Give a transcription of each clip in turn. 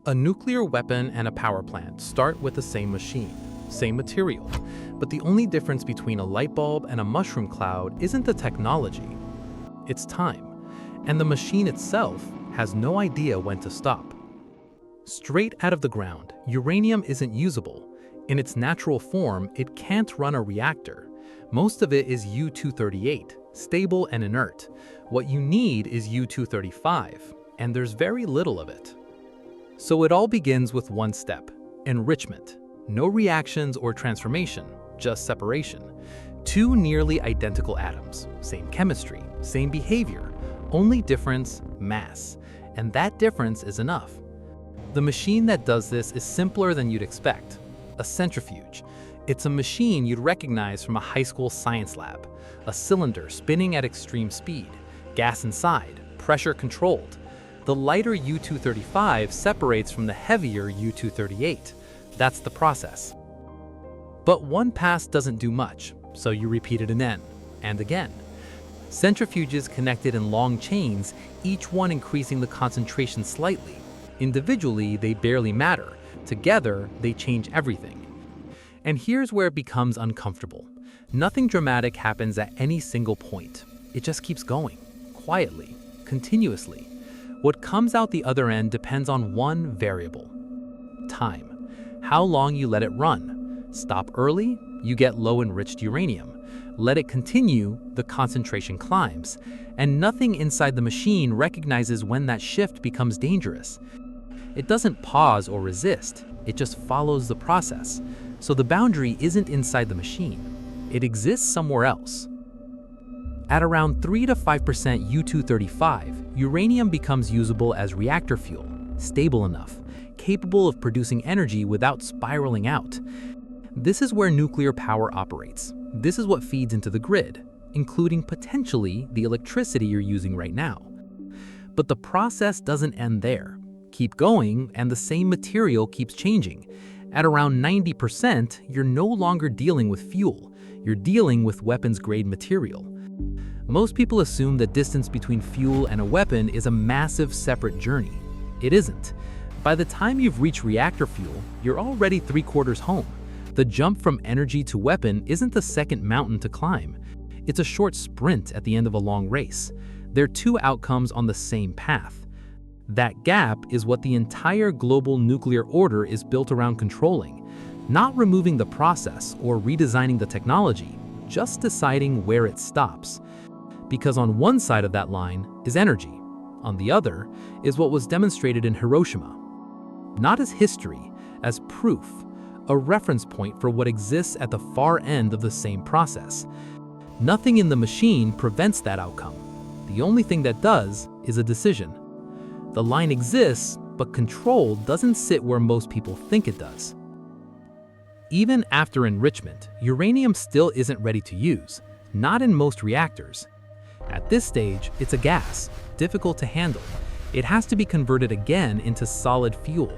A nuclear weapon and a power plant start with the same machine, same material, but the only difference between a light bulb and a mushroom cloud isn't the technology, it's time, and the machine itself has no idea when to stop. Straight out of the ground, uranium isn't usable. In its natural form, it can't run a reactor. Most of it is U-238, stable and inert. What you need is U-235, and there's very little of it. So it all begins with one step, enrichment. No reactions or transformation, just separation. Two nearly identical atoms, same chemistry, same behavior, only difference, mass. And that difference is enough. The machine that does this is simpler than you'd expect. A centrifuge. It's a machine you'd recognize from a high school science lab. A cylinder spinning at extreme speed, gas inside, pressure controlled. The lighter U-235 separates from the heavier U-238. That's the process. But one pass doesn't do much, so you repeat it again and again. Centrifuges connected in long chains, each one increasing the concentration slightly. Individually, they barely matter. Together, they change everything. And here's where it becomes uncomfortable. Nothing dramatic happens at any single point. It just keeps going, quietly, continuously. What comes out the other end depends on one variable: time. How long you let it run. Stop early, you get low enriched uranium. Let it continue, the concentration climbs. And nothing inside the machine recognizes when that shift becomes dangerous. It doesn't pause or resist, it just follows the process. So the boundary isn't inside the machine. It exists somewhere else. At around 3 to 5% U-235, uranium becomes usable as reactor fuel, stable enough, capable of producing energy without spiraling out. This is where nuclear power operates. This is what feeds into the grid, including potentially the electricity you're using right now. But the process doesn't end there. Keep going, and the same material keeps changing. At around 90%, you're no longer dealing with fuel. You're dealing with weapons-grade material. Most people assume the distance between fuel and a weapon is a massive separate journey. It isn't. By the time you've reached reactor fuel, you're already 3/4 home. The jump from energy to weapon isn't the second mountain to climb. It's a short sprint at the end of a long race. They're two outcomes on the same path. That gap is what the entire global nuclear order is built around controlling. Not removing the process or redesigning the technology, just deciding where it stops. Because on one side of that line is energy. On the other is what was demonstrated in Hiroshima. Not as history, as proof, a reference point for what exists at the far end of the same process. Nothing in the machine prevents that outcome. The only thing that does is a decision. The line exists, but control doesn't sit where most people think it does. Even after enrichment, uranium still isn't ready to use, not in most reactors. At this stage, it's a gas, difficult to handle. It has to be converted again into solid fuel.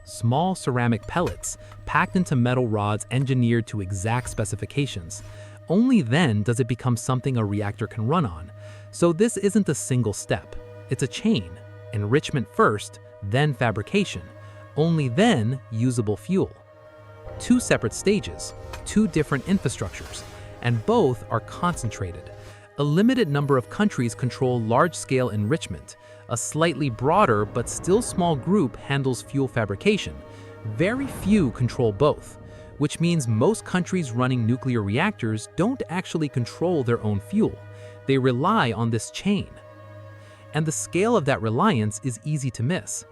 Small ceramic pellets, packed into metal rods engineered to exact specifications. Only then does it become something a reactor can run on. So this isn't a single step, it's a chain. Enrichment first, then fabrication. Only then usable fuel. Two separate stages, two different infrastructures, and both are concentrated. A limited number of countries control large-scale enrichment. A slightly broader but still small group handles fuel fabrication. Very few control both, which means most countries running nuclear reactors don't actually control their own fuel. They rely on this chain. And the scale of that reliance is easy to miss.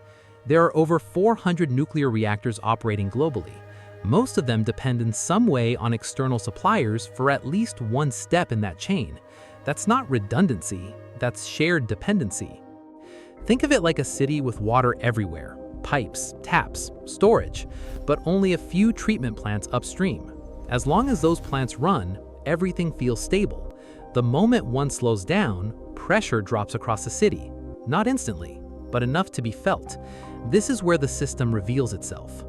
There are over 400 nuclear reactors operating globally. Most of them depend in some way on external suppliers for at least one step in that chain. That's not redundancy, that's shared dependency. Think of it like a city with water everywhere, pipes, taps, storage, but only a few treatment plants upstream. As long as those plants run, everything feels stable. The moment one slows down, pressure drops across the city. Not instantly, but enough to be felt. This is where the system reveals itself.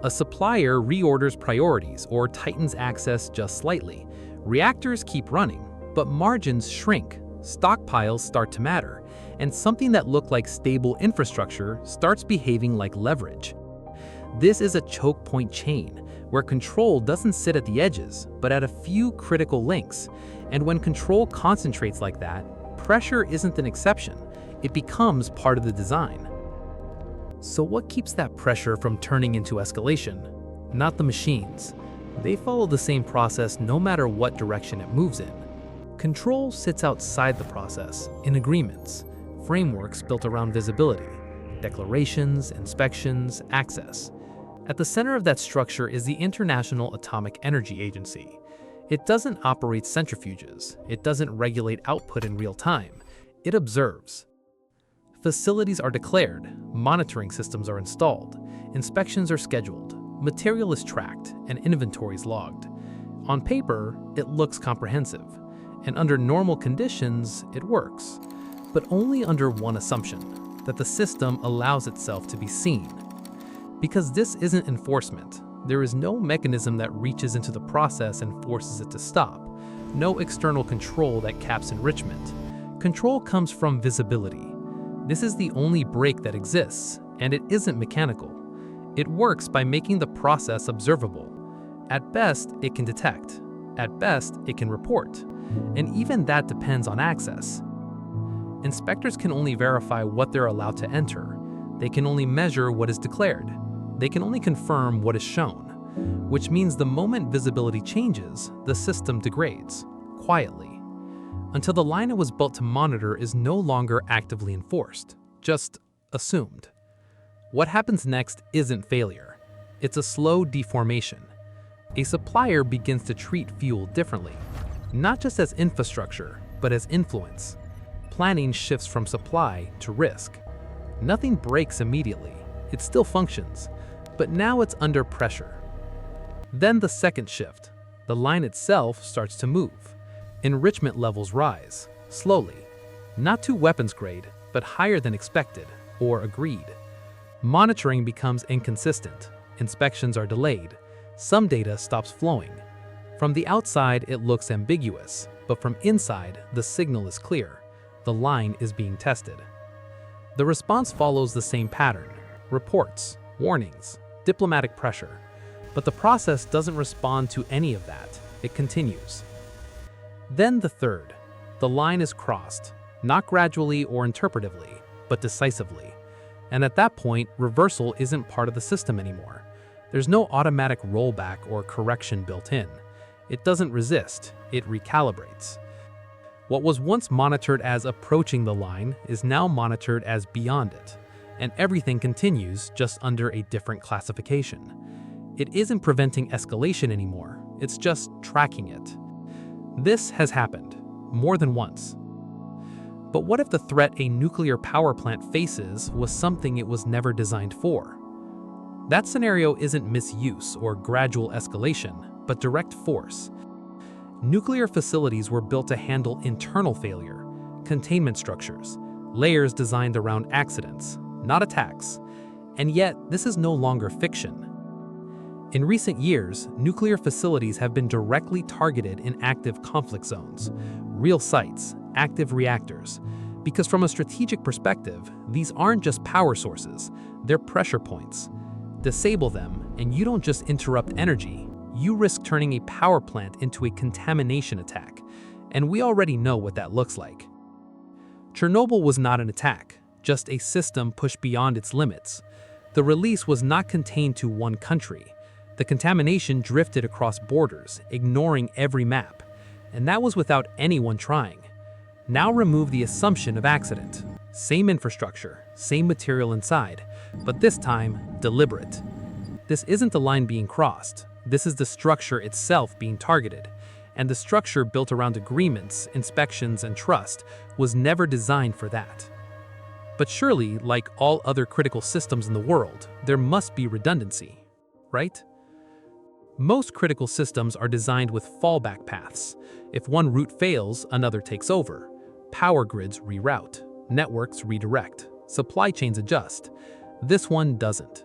A supplier reorders priorities or tightens access just slightly. Reactors keep running, but margins shrink, stockpiles start to matter, and something that looked like stable infrastructure starts behaving like leverage. This is a choke point chain, where control doesn't sit at the edges, but at a few critical links. And when control concentrates like that, pressure isn't an exception, it becomes part of the design. So what keeps that pressure from turning into escalation? Not the machines. They follow the same process no matter what direction it moves in. Control sits outside the process, in agreements, frameworks built around visibility, declarations, inspections, access. At the center of that structure is the International Atomic Energy Agency. It doesn't operate centrifuges, it doesn't regulate output in real time, it observes. Facilities are declared, monitoring systems are installed, inspections are scheduled, material is tracked, and inventories logged. On paper, it looks comprehensive, and under normal conditions, it works, but only under one assumption, that the system allows itself to be seen. Because this isn't enforcement, there is no mechanism that reaches into the process and forces it to stop, no external control that caps enrichment. Control comes from visibility. This is the only brake that exists, and it isn't mechanical. It works by making the process observable. At best, it can detect. At best, it can report. And even that depends on access. Inspectors can only verify what they're allowed to enter. They can only measure what is declared. They can only confirm what is shown, which means the moment visibility changes, the system degrades, quietly, until the line it was built to monitor is no longer actively enforced, just assumed. What happens next isn't failure. It's a slow deformation. A supplier begins to treat fuel differently, not just as infrastructure, but as influence. Planning shifts from supply to risk. Nothing breaks immediately. It still functions, but now it's under pressure. Then the second shift. The line itself starts to move. Enrichment levels rise, slowly. Not to weapons grade, but higher than expected, or agreed. Monitoring becomes inconsistent. Inspections are delayed. Some data stops flowing. From the outside, it looks ambiguous, but from inside, the signal is clear. The line is being tested. The response follows the same pattern. Reports, warnings, diplomatic pressure. But the process doesn't respond to any of that. It continues. Then the third. The line is crossed, not gradually or interpretively, but decisively. And at that point, reversal isn't part of the system anymore. There's no automatic rollback or correction built in. It doesn't resist, it recalibrates. What was once monitored as approaching the line is now monitored as beyond it, and everything continues just under a different classification. It isn't preventing escalation anymore, it's just tracking it. This has happened, more than once. But what if the threat a nuclear power plant faces was something it was never designed for? That scenario isn't misuse or gradual escalation, but direct force. Nuclear facilities were built to handle internal failure, containment structures, layers designed around accidents, not attacks. And yet, this is no longer fiction. In recent years, nuclear facilities have been directly targeted in active conflict zones, real sites, active reactors, because from a strategic perspective, these aren't just power sources, they're pressure points. Disable them, and you don't just interrupt energy, you risk turning a power plant into a contamination attack, and we already know what that looks like. Chernobyl was not an attack, just a system pushed beyond its limits. The release was not contained to one country. The contamination drifted across borders, ignoring every map, and that was without anyone trying. Now remove the assumption of accident. Same infrastructure, same material inside, but this time, deliberate. This isn't the line being crossed. This is the structure itself being targeted. And the structure built around agreements, inspections, and trust was never designed for that. But surely, like all other critical systems in the world, there must be redundancy, right? Most critical systems are designed with fallback paths. If one route fails, another takes over. Power grids reroute, networks redirect, supply chains adjust. This one doesn't.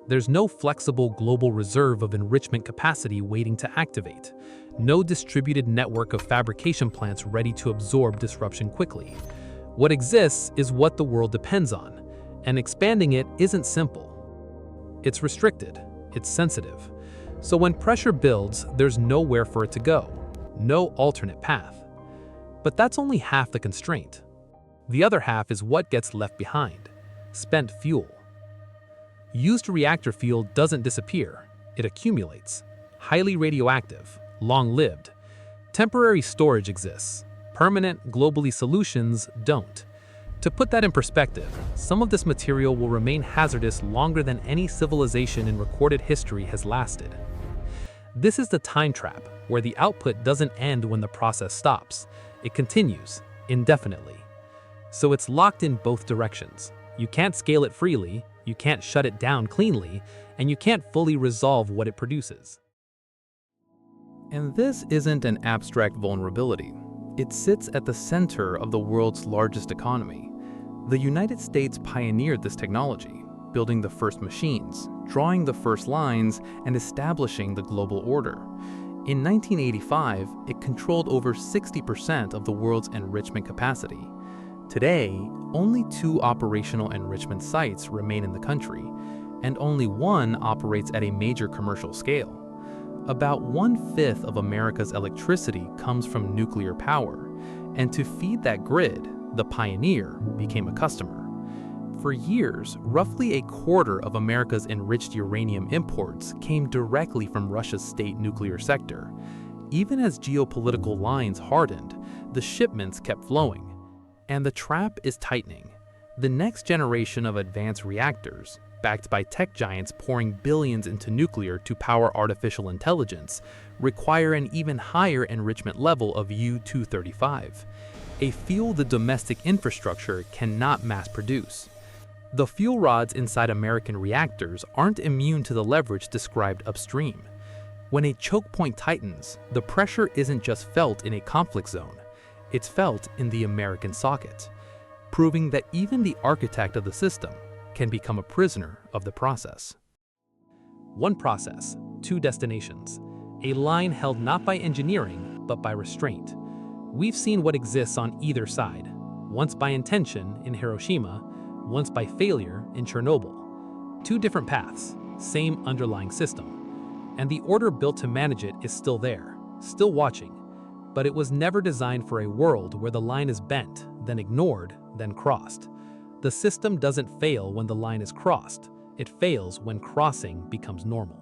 There's no flexible global reserve of enrichment capacity waiting to activate. No distributed network of fabrication plants ready to absorb disruption quickly. What exists is what the world depends on, and expanding it isn't simple. It's restricted, it's sensitive. So when pressure builds, there's nowhere for it to go, no alternate path. But that's only half the constraint. The other half is what gets left behind: spent fuel. Used reactor fuel doesn't disappear, it accumulates. Highly radioactive, long-lived. Temporary storage exists. Permanent, globally solutions don't. To put that in perspective, some of this material will remain hazardous longer than any civilization in recorded history has lasted. This is the time trap, where the output doesn't end when the process stops. It continues, indefinitely. So it's locked in both directions. You can't scale it freely, you can't shut it down cleanly, and you can't fully resolve what it produces. And this isn't an abstract vulnerability. It sits at the center of the world's largest economy. The United States pioneered this technology, building the first machines, drawing the first lines, and establishing the global order. In 1985, it controlled over 60% of the world's enrichment capacity. Today, only 2 operational enrichment sites remain in the country, and only 1 operates at a major commercial scale. About 1/5 of America's electricity comes from nuclear power, and to feed that grid, the pioneer became a customer. For years, roughly 1/4 of America's enriched uranium imports came directly from Russia's state nuclear sector. Even as geopolitical lines hardened, the shipments kept flowing. And the trap is tightening. The next generation of advanced reactors, backed by tech giants pouring billions into nuclear to power artificial intelligence, require an even higher enrichment level of U-235, a fuel the domestic infrastructure cannot mass produce. The fuel rods inside American reactors aren't immune to the leverage described upstream. When a choke point tightens, the pressure isn't just felt in a conflict zone, it's felt in the American socket, proving that even the architect of the system can become a prisoner of the process. One process, 2 destinations. A line held not by engineering, but by restraint. We've seen what exists on either side, once by intention in Hiroshima, once by failure in Chernobyl. 2 different paths, same underlying system. And the order built to manage it is still there, still watching. But it was never designed for a world where the line is bent, then ignored, then crossed. The system doesn't fail when the line is crossed. It fails when crossing becomes normal.